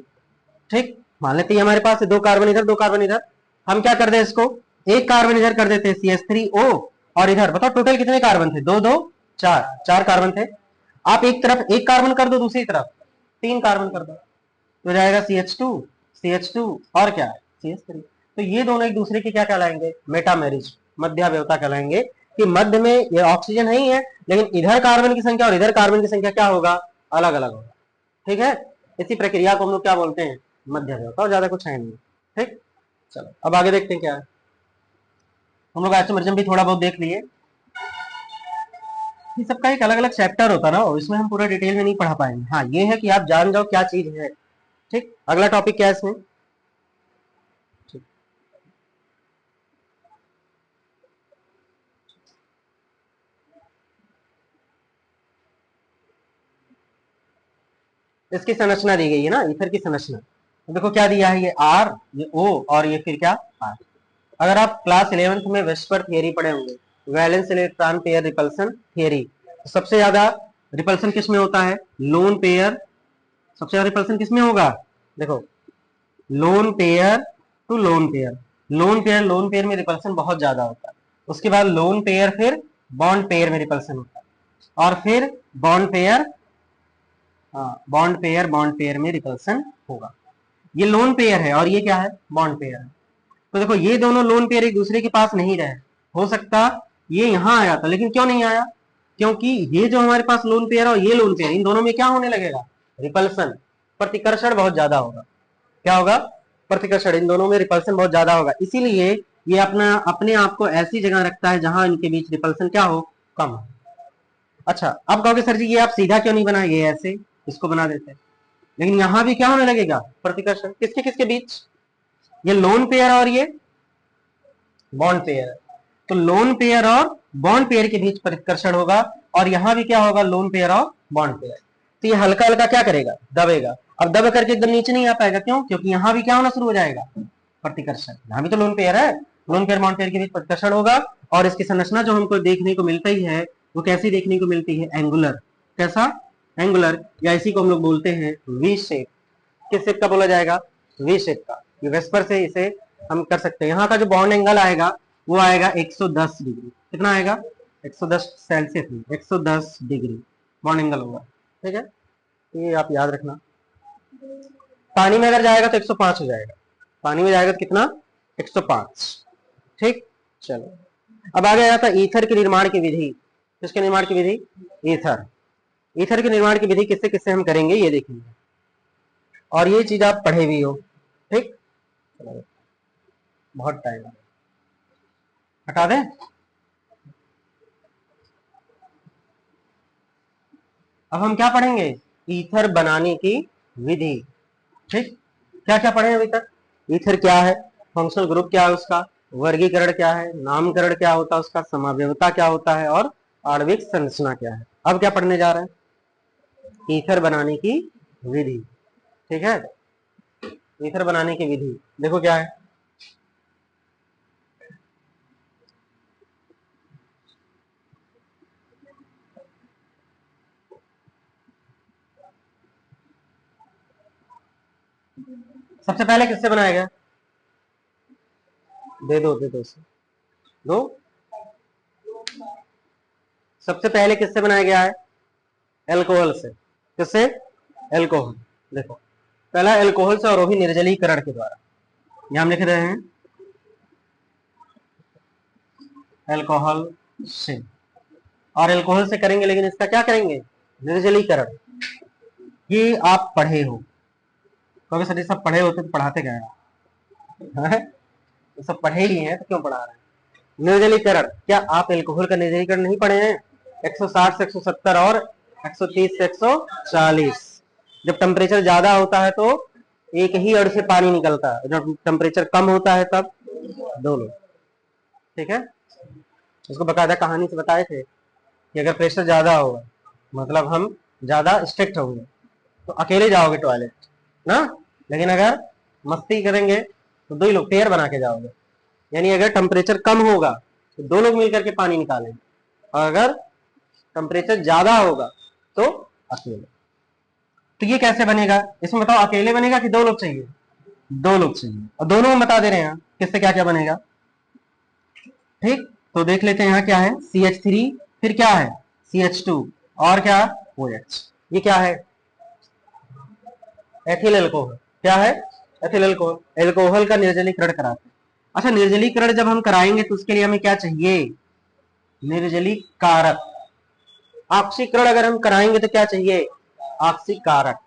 ठीक। मान लेते हैं हमारे पास दो कार्बन इधर दो कार्बन इधर, हम क्या कर दे इसको, एक कार्बन इधर कर देते हैं CH3O और इधर बताओ टोटल कितने कार्बन थे, दो दो चार, चार कार्बन थे। आप एक तरफ एक कार्बन कर दो, दूसरी तरफ तीन कार्बन कर दो, तो जाएगा CH2 और क्या है CH3। तो ये दोनों एक दूसरे के क्या कहलाएंगे, मेटामेरिज, मध्यावयवता कहलाएंगे, कि मध्य में ये ऑक्सीजन है ही है, लेकिन इधर कार्बन की संख्या और इधर कार्बन की संख्या क्या होगा, अलग अलग होगा, ठीक है। इसी प्रक्रिया को हम लोग क्या बोलते हैं, मध्यावयवता, और ज्यादा कुछ है नहीं, ठीक। चलो अब आगे देखते हैं क्या है। हम लोग आइसोमेरिज्म भी थोड़ा बहुत देख लिए, ये सबका एक अलग अलग चैप्टर होता है ना, इसमें हम पूरा डिटेल में नहीं पढ़ा पाएंगे। हाँ ये है कि आप जान जाओ क्या चीज है, ठीक। अगला टॉपिक क्या है इसमें, इसकी संरचना दी गई है ना, ईथर की संरचना। तो देखो क्या दिया है, ये R, ये O और ये फिर क्या R। अगर आप क्लास 11th में वेस्पर थियरी पढ़े होंगे, valence electron pair repulsion theory, तो सबसे ज्यादा रिपल्सन किसमें होता है, लोन पेयर। सबसे ज्यादा रिपल्सन किसमें होगा, देखो lone pair to lone pair में रिपल्सन बहुत ज्यादा होता है। उसके बाद लोन पेयर, फिर बॉन्ड पेयर में रिपल्सन होता है, और फिर बॉन्ड पेयर, बॉन्ड पेयर में रिपल्सन होगा। ये लोन पेयर है और ये क्या है, बॉन्ड पेयर है। तो देखो ये दोनों लोन पेयर एक दूसरे के पास नहीं रहे, हो सकता ये यहां आया था, लेकिन क्यों नहीं आया, क्योंकि ये जो हमारे पास लोन पेयर और ये लोन पेयर, इन दोनों में क्या होने लगेगा, रिपल्सन, प्रतिकर्षण बहुत ज्यादा होगा। क्या होगा, प्रतिकर्षण, इन दोनों में रिपल्सन बहुत ज्यादा होगा, इसीलिए ये अपना अपने आप को ऐसी जगह रखता है जहां इनके बीच रिपल्सन क्या हो, कम हो। अच्छा अब कहोगे सर जी ये आप सीधा क्यों नहीं बनाए, ये ऐसे इसको बना देते हैं, लेकिन यहां भी क्या होने लगेगा, प्रतिकर्षण, किसके किसके बीच, ये लोन पेयर और ये बॉन्ड पेयर। तो लोन पेयर और बॉन्ड पेयर के बीच प्रतिकर्षण होगा, और यहां भी क्या होगा, लोन पेयर और बॉन्ड पेयर। तो ये हल्का हल्का क्या करेगा, दबेगा। अब दब करके एकदम नीचे नहीं आ पाएगा, क्यों, क्योंकि यहां भी क्या होना शुरू हो जाएगा, प्रतिकर्षण। यहां भी तो लोन पेयर है, लोन पेयर बॉन्ड पेयर के बीच प्रतिकर्षण होगा, और इसकी संरचना जो हमको देखने को मिलती है वो कैसी देखने को मिलती है, एंगुलर। कैसा, एंगुलर, या इसी को हम लोग बोलते हैं वी शेप। किस शेप का बोला जाएगा, वी शेप का। ये वेस्पर से इसे हम कर सकते हैं। यहाँ का जो बॉन्ड एंगल आएगा वो आएगा 110 डिग्री। कितना आएगा, 110 सेल्सियस में 110 डिग्री बॉन्ड एंगल होगा, ठीक है। ये आप याद रखना। पानी में अगर जाएगा तो 105 हो जाएगा, पानी में जाएगा तो कितना, 105, ठीक। चलो अब आगे आता है ईथर के निर्माण की विधि। किसके निर्माण की विधि, ईथर। ईथर के निर्माण की विधि किससे किससे हम करेंगे ये देखेंगे, और ये चीज आप पढ़े भी हो, ठीक। बहुत टाइम हटा दें। अब हम क्या पढ़ेंगे, ईथर बनाने की विधि, ठीक। क्या क्या पढ़े अभी तक, ईथर क्या है, फंक्शनल ग्रुप क्या है उसका, वर्गीकरण क्या है, नामकरण क्या होता है उसका, समावयवता क्या होता है, और आणविक संरचना क्या है। अब क्या पढ़ने जा रहे हैं, ईथर बनाने की विधि, ठीक है। ईथर बनाने की विधि देखो क्या है, सबसे पहले किससे बनाया गया, दे दो इसे, दो। सबसे पहले किससे बनाया गया है, एल्कोहल से। किससे, एल्कोहल। देखो पहला एल्कोहल से, और वो भी निर्जलीकरण के द्वारा। यहां हम लिख रहे हैं एल्कोहल से, और एल्कोहल से करेंगे, लेकिन इसका क्या करेंगे, निर्जलीकरण। ये आप पढ़े हो, क्योंकि सर सब पढ़े होते तो पढ़ाते क्या है, तो सब पढ़े ही हैं तो क्यों पढ़ा रहे हैं। निर्जलीकरण, क्या आप एल्कोहल का निर्जलीकरण नहीं पढ़े हैं? 160 से 170 और 130 से 140। जब टेम्परेचर ज्यादा होता है तो एक ही अणु से पानी निकलता है, जब टेम्परेचर कम होता है तब दोनों। ठीक है, इसको बकायदा कहानी से बताए थे कि अगर प्रेशर ज्यादा होगा मतलब हम ज्यादा स्ट्रिक्ट होंगे तो अकेले जाओगे टॉयलेट ना, लेकिन अगर मस्ती करेंगे तो दो ही लोग पेयर बना के जाओगे। यानी अगर टेम्परेचर कम होगा तो दो लोग मिलकर के पानी निकालेंगे, और अगर टेम्परेचर ज्यादा होगा तो अकेले। तो ये कैसे बनेगा इसमें बताओ, अकेले बनेगा कि दो लोग चाहिए? दो लोग चाहिए, और दोनों में बता दे रहे हैं किससे क्या क्या बनेगा। ठीक, तो देख लेते हैं यहाँ क्या है, CH3, फिर क्या है CH2, और क्या OH। ये क्या है? Ethyl alcohol. क्या है? Ethyl alcohol. एल्कोहल का निर्जलीकरण कराते हैं। अच्छा, निर्जलीकरण जब हम कराएंगे तो उसके लिए हमें क्या चाहिए? निर्जलीकारक। ऑक्सीकरण अगर हम कराएंगे तो क्या चाहिए? ऑक्सीकारक।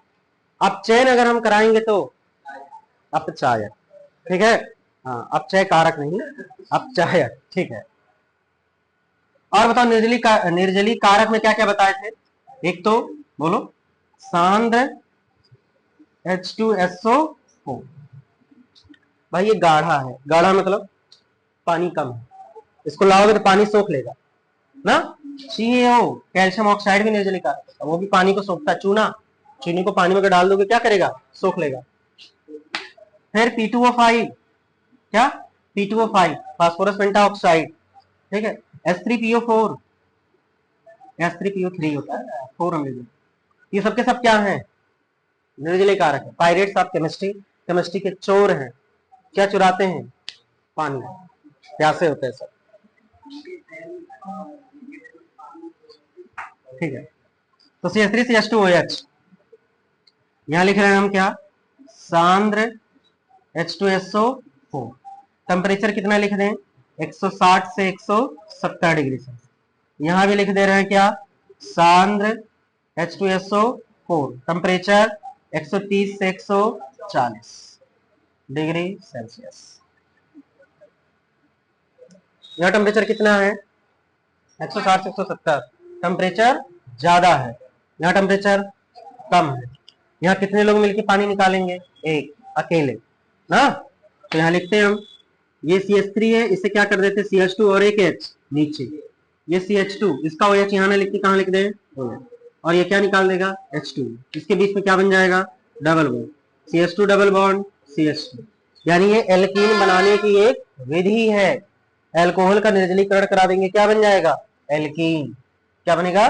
अपचयन अगर हम कराएंगे तो अपचायक। ठीक है, हाँ, अपचय कारक नहीं, अपचायक। ठीक है, और बताओ निर्जली कारक में क्या क्या बताए थे? एक तो बोलो, सांद्र H2SO4। भाई ये गाढ़ा है, गाढ़ा मतलब पानी कम है, इसको लाओगे तो पानी सोख लेगा ना। CaO कैल्शियम ऑक्साइड भी निर्जली कारक है, वो भी पानी को सोखता है। चूना, चीनी को पानी में डाल दोगे क्या करेगा? सोख लेगा। फिर P2O5, क्या P2O5 फास्फोरस पेंटाऑक्साइड। ठीक है, H3PO4, H3PO3 होता है 4 अम्ल। ये सबके सब क्या है? निर्जलीय कारक है। पायरेट्स ऑफ केमिस्ट्री, केमिस्ट्री के चोर हैं, क्या चुराते हैं? पानी, प्यासे होते हैं सब। ठीक है, तो CH3CH2OH यहां लिख रहे हैं हम क्या? सांद्र H2SO4। टेम्परेचर कितना लिख दें? 160 से 170 डिग्री सेल्सियस। यहां भी लिख दे रहे हैं क्या? सांद्र H2SO4, टेम्परेचर 130 से 140 डिग्री सेल्सियस। यह टेम्परेचर कितना है? 160 से 170। टेम्परेचर ज्यादा है, यहाँ टेम्परेचर कम है। यहाँ कितने लोग मिलकर पानी निकालेंगे? एक, अकेले ना। तो यहाँ लिखते हैं हम, ये CH3 है, इसे क्या कर देते? CH2 और एक H नीचे, ये CH2, इसका OH यहाँ ना लिख के कहाँ लिख दे? और ये क्या निकाल देगा? H2। इसके बीच में क्या बन जाएगा? Double bond, CH2 double bond CH2। यानी ये एल्कीन बनाने की एक विधि है। एल्कोहल का निर्जलीकरण करा देंगे, क्या बन जाएगा? एल्कीन। क्या बनेगा?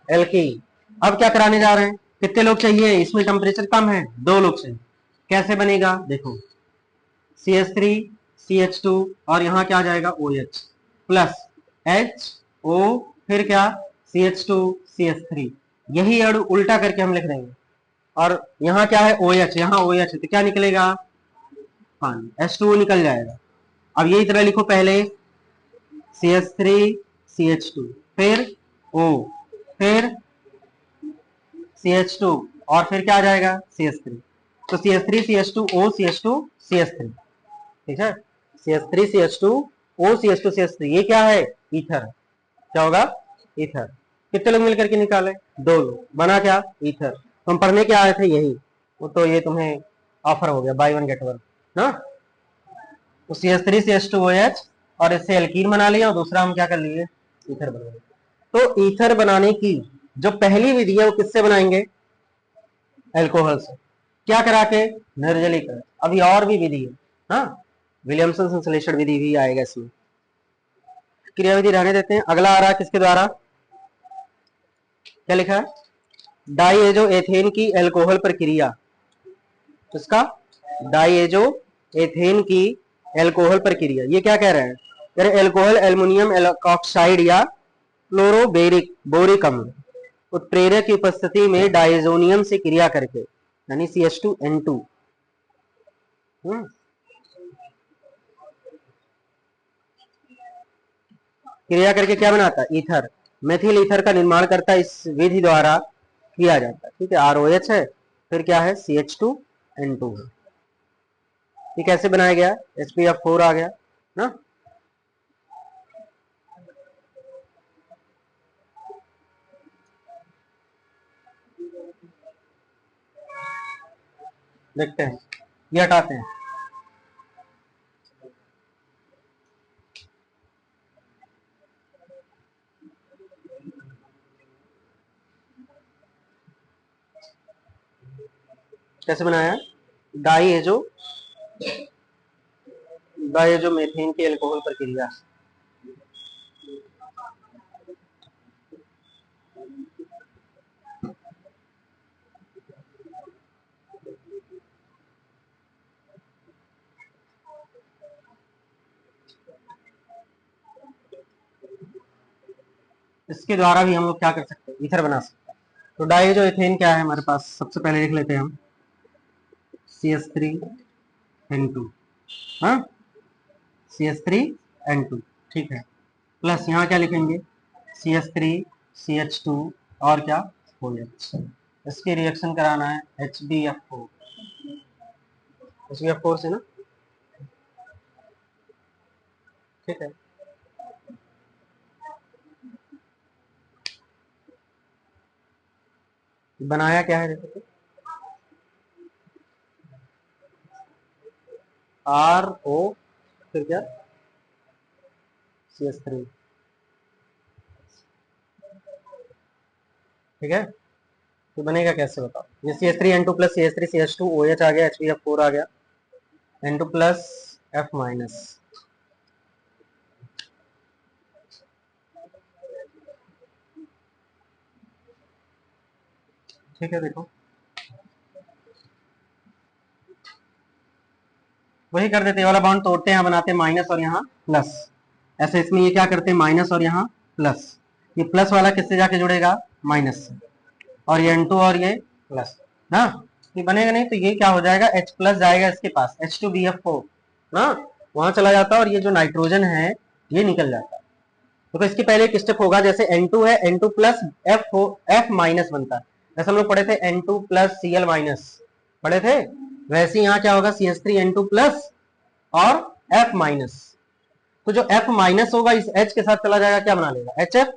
एल्कीन। अब क्या कराने जा रहे हैं? कितने लोग चाहिए? इसमें टेम्परेचर कम है, दो लोग चाहिए। कैसे बनेगा देखो, CH3 CH2 और यहाँ क्या आ जाएगा? OH प्लस HO, फिर क्या? CH2 CH3। यही अणु उल्टा करके हम लिख देंगे, और यहाँ क्या है? OH, यहाँ OH है तो क्या निकलेगा? पानी, H2O निकल जाएगा। अब यही तरह लिखो, पहले CH3 CH2, फिर O, फिर CH2, और फिर क्या आ जाएगा? CH3। तो CH3 CH2 O CH2 CH3। ठीक है, CH3 CH2 O CH2 CH3, ये क्या है? ईथर। क्या होगा? ईथर। कितने लोग मिलकर के निकाले? दो लोग। बना क्या? ईथर। तुम पढ़ने क्या आए थे? यही। वो तो ये तुम्हें ऑफर हो गया, बाय वन गेट वन ना। तो CH3 CH2OH, और इससे एल्कीन बना लिया, और दूसरा हम क्या कर लिए? ईथर बना लिया। तो ईथर बनाने की जो पहली विधि है वो किससे बनाएंगे? एल्कोहल से। क्या करा के? निर्जलीकरण। अभी और भी विधि है, हाँ, विलियमसन संश्लेषण विधि भी आएगा इसमें। क्रियाविधि रहने देते हैं, अगला आ रहा है किसके द्वारा? क्या लिखा है? डाइएजो एथेन की एल्कोहल प्रक्रिया। किसका? डाइएजो एथेन की एल्कोहल प्रक्रिया। ये क्या कह रहे हैं? कह रहे एल्कोहल एल्युमिनियम ऑक्साइड या फ्लोरोबेरिक बोरिक अम्ल उत्प्रेरक की उपस्थिति में डाइजोनियम से क्रिया करके, यानी CH2N2, क्रिया करके क्या बनाता है? ईथर, मेथिल ईथर का निर्माण करता है। इस विधि द्वारा किया जाता है। ठीक है, ROH है, फिर क्या है? CH2N2 है। ये कैसे बनाया गया? HPF4 आ गया ना। देखते हैं, ये हटाते हैं। कैसे बनाया? डाई है जो मीथेन के अल्कोहल प्रक्रिया। इसके द्वारा भी हम लोग क्या कर सकते हैं, ईथर बना सकते हैं। तो डाई जो एथेन क्या है हमारे पास, सबसे पहले लिख लेते हैं हम CH3N2, हाँ CH3N2, ठीक है। प्लस यहाँ क्या लिखेंगे, CH3CH2 और क्या OH। इसकी रिएक्शन कराना है HbF4, HbF4 से ना, ठीक है। बनाया क्या है, देखो RO फिर क्या CH3, ठीक है। तो बनेगा कैसे बताओ, ये CH3N2 प्लस CH3CH2 OH आ गया, HbF4 आ गया, N2 प्लस F माइनस, ठीक है। देखो वही कर देते, वाला बॉन्ड तोड़ते हैं, बनाते हैं माइनस और यहाँ प्लस। ऐसे इसमें ये क्या करते हैं, माइनस और यहाँ प्लस, ये प्लस वाला किससे जाके जुड़ेगा, माइनस से, और ये N2 और ये प्लस ना, ये बनेगा नहीं, तो ये क्या हो जाएगा, H प्लस जाएगा इसके पास, H2BF4 ना, वहां चला जाता है, और ये जो नाइट्रोजन है ये निकल जाता है। तो इसके पहले एक स्टेप होगा, जैसे N2 है, N2 प्लस F माइनस बनता है, जैसे हम लोग पढ़े थे N2 प्लस Cl माइनस पढ़े थे, वैसे यहाँ क्या होगा, CH3N2 प्लस और F माइनस। तो जो F माइनस होगा इस H के साथ चला जाएगा, क्या बना लेगा, HF,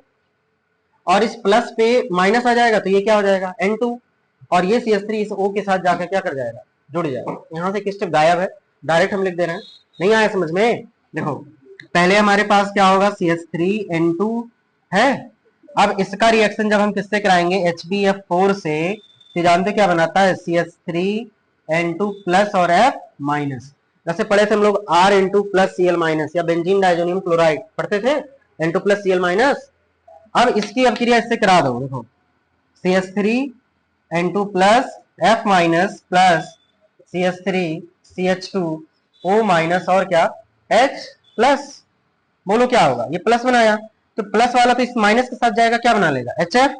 और इस प्लस पे माइनस आ जाएगा, तो ये क्या हो जाएगा N2, और ये CH3 इस O के साथ जाकर क्या कर जाएगा, जुड़ जाएगा। यहाँ से एक स्टेप गायब है, डायरेक्ट हम लिख दे रहे हैं, नहीं आया समझ में। देखो पहले हमारे पास क्या होगा, CH3N2 है, अब इसका रिएक्शन जब हम किससे कराएंगे, HbF4 से, तो जानते क्या बनाता है, CH3N2 प्लस और F माइनस। जैसे पढ़े थे हम लोग R प्लस Cl माइनस, या बेंजीन डाइजोनियम क्लोराइड पढ़ते थे, N2 प्लस Cl माइनस। अब इसकी अभिक्रिया इससे करा दो, देखो CH3N2 plus F minus plus CH3CH2O minus और क्या H प्लस, बोलो क्या होगा, ये प्लस बनाया, तो प्लस वाला तो इस माइनस के साथ जाएगा, क्या बना लेगा, HF,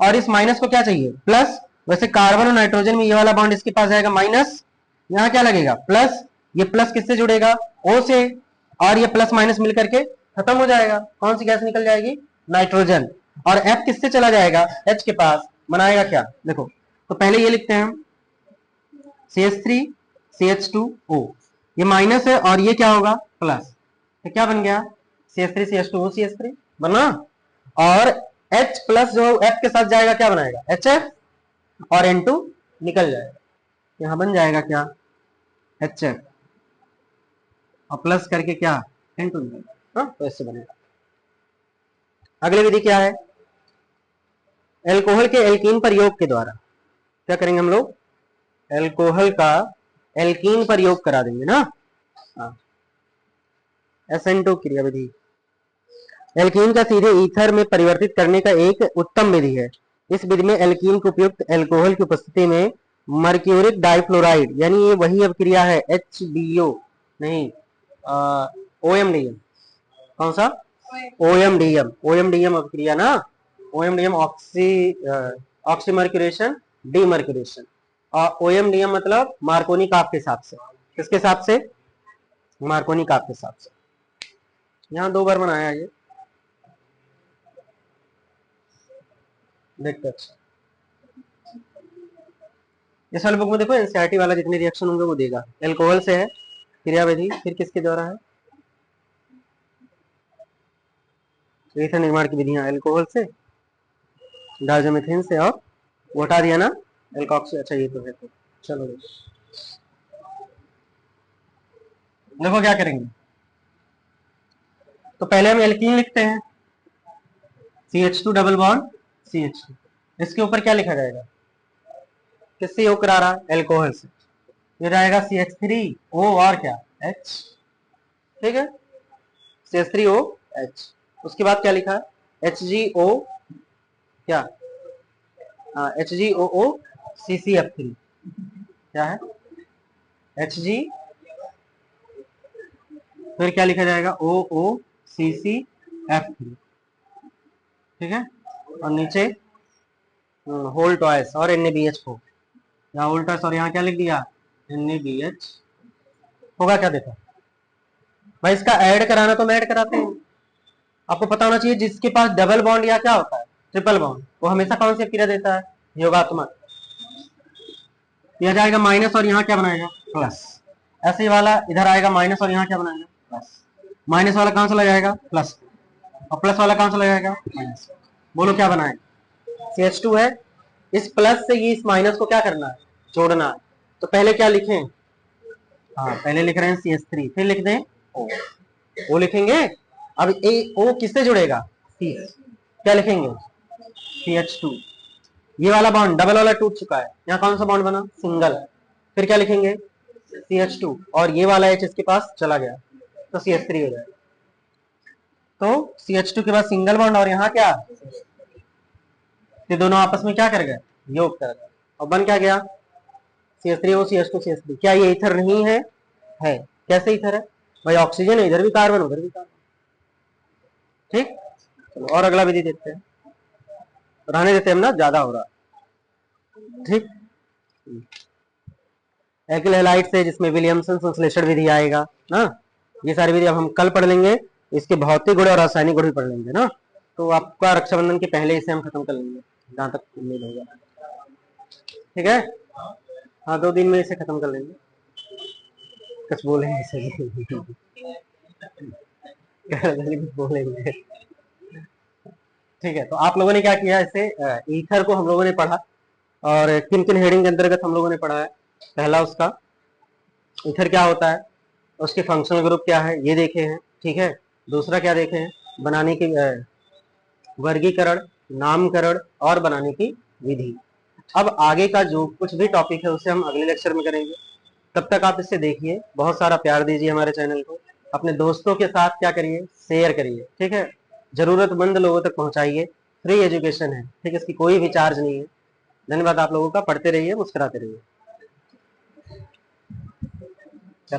और इस माइनस को क्या चाहिए, प्लस। वैसे कार्बन और नाइट्रोजन में ये वाला बॉन्ड इसके पास जाएगा माइनस, यहाँ क्या लगेगा प्लस, ये प्लस किससे जुड़ेगा, O से, और ये प्लस माइनस मिलकर के खत्म हो जाएगा, कौन सी गैस निकल जाएगी, नाइट्रोजन, और F किससे चला जाएगा, H के पास, बनाएगा क्या, देखो तो पहले ये लिखते हैं CH3CH2O, ये माइनस है और ये क्या होगा प्लस, तो क्या बन गया CH3CH2O CH3 बना, और H प्लस जो F के साथ जाएगा क्या बनाएगा HF, और N2 निकल जाएगा, यहां बन जाएगा क्या HF, और प्लस करके क्या N2 निकलेगा, हाँ तो इससे बनेगा। अगली विधि क्या है, एल्कोहल के एल्कीन प्रयोग के द्वारा क्या करेंगे हम लोग, एल्कोहल का एल्कीन पर योग करा देंगे ना, SN2 क्रिया विधि, एल्कीन का सीधे ईथर में परिवर्तित करने का एक उत्तम विधि है। इस विधि में एल्कीन को उपयुक्त एल्कोहल की उपस्थिति में मर्क्यूरिक डाइफ्लोराइड, यानी ये वही अभिक्रिया है HBO नहीं OMDM, कौन सा OMDM अभिक्रिया ना, OMDM ऑक्सीमर्क्यूरेशन डीमर्क्यूरेशन, और OMDM मतलब मार्कोनी काप के हिसाब से, किसके हिसाब से, मार्कोनी काप के हिसाब से। यहाँ 2 बार बनाया ये, देखते अच्छा, इस वाले बुक में देखो एनसीईआरटी वाला जितने रिएक्शन होंगे वो देगा। एल्कोहल से है क्रियाविधि, फिर किसके द्वारा है, ईथर निर्माण की विधियां, एल्कोहल से, डायजोमीथेन से, और वो हटा दिया ना एल्कोक्सी, अच्छा ये तो है, तो चलो देखो क्या करेंगे, तो पहले हम एल्कीन लिखते हैं, CH2 डबल बॉन्ड CH2, इसके ऊपर क्या लिखा जाएगा, किससे योग करा रहा, एल्कोहल से, ये जाएगा CH3O और क्या H, ठीक है, CH3OH, उसके बाद क्या लिखा HgO, क्या HgOO क्या है Hg, फिर क्या लिखा जाएगा OOCCF3, ठीक है, और नीचे होल टॉयस और NaBH4, यहाँ होल टॉयस और यहाँ क्या लिख दिया NaBH, होगा क्या, देखो भाई इसका ऐड कराना तो मैं ऐड कराते हैं, आपको पता होना चाहिए जिसके पास डबल बॉन्ड या क्या होता है ट्रिपल बॉन्ड, वो हमेशा कौन सी क्रिया देता है, योगात्मक, यह जाएगा माइनस और यहाँ क्या बनाएगा प्लस, ऐसे ही वाला इधर आएगा माइनस और यहाँ क्या बनाएगा प्लस, माइनस वाला कहां से लगाएगा प्लस, और प्लस वाला कहां से लगाएगा माइनस, बोलो क्या बनाए CH2 है, इस प्लस से ये इस माइनस को क्या करना है, जोड़ना है, तो पहले क्या लिखें, हाँ पहले लिख रहे हैं CH3, फिर लिख दें O लिखेंगे, अब O किससे जुड़ेगा C, क्या लिखेंगे CH2, ये वाला बॉन्ड डबल वाला टूट चुका है, यहाँ कौन सा बॉन्ड बना सिंगल, फिर क्या लिखेंगे CH2, और ये वाला H इसके पास चला गया तो CH3 हो जाएगा, तो CH2 के बाद सिंगल बॉन्ड और यहाँ क्या, ये दोनों आपस में क्या कर गए योग कर गए, और बन क्या गया CH3O CH2 CH3, क्या ये ईथर नहीं है, है, कैसे ईथर है भाई, ऑक्सीजन है, इधर भी कार्बन उधर भी कार्बन, ठीक, चलो और अगला विधि देखते हैं, रहने देते हैं ना, ज्यादा हो रहा, ठीक, एल्किल हैलाइड से जिसमें विलियमसन संश्लेषण विधि आएगा ना, ये सारी विधि अब हम कल पढ़ लेंगे, इसके भौतिक गुण और रासायनिक गुण भी पढ़ लेंगे ना, तो आपका रक्षाबंधन के पहले इसे हम खत्म कर लेंगे जहां तक उम्मीद होगा, ठीक है, हाँ 2 दिन में इसे खत्म कर लेंगे, कुछ बोलेंगे इसे बोलेंगे, ठीक है, तो आप लोगों ने क्या किया, इसे ईथर को हम लोगों ने पढ़ा, और किन किन हेडिंग के अंतर्गत हम लोगों ने पढ़ा है, पहला उसका ईथर क्या होता है, उसके फंक्शनल ग्रुप क्या है ये देखे हैं, ठीक है, दूसरा क्या देखे हैं, बनाने की वर्गीकरण, नामकरण और बनाने की विधि, अब आगे का जो कुछ भी टॉपिक है उसे हम अगले लेक्चर में करेंगे, तब तक आप इसे देखिए, बहुत सारा प्यार दीजिए हमारे चैनल को, अपने दोस्तों के साथ क्या करिए शेयर करिए, ठीक है, जरूरतमंद लोगों तक पहुंचाइए, फ्री एजुकेशन है, ठीक है, इसकी कोई भी चार्ज नहीं है, धन्यवाद आप लोगों का, पढ़ते रहिए मुस्कुराते रहिए।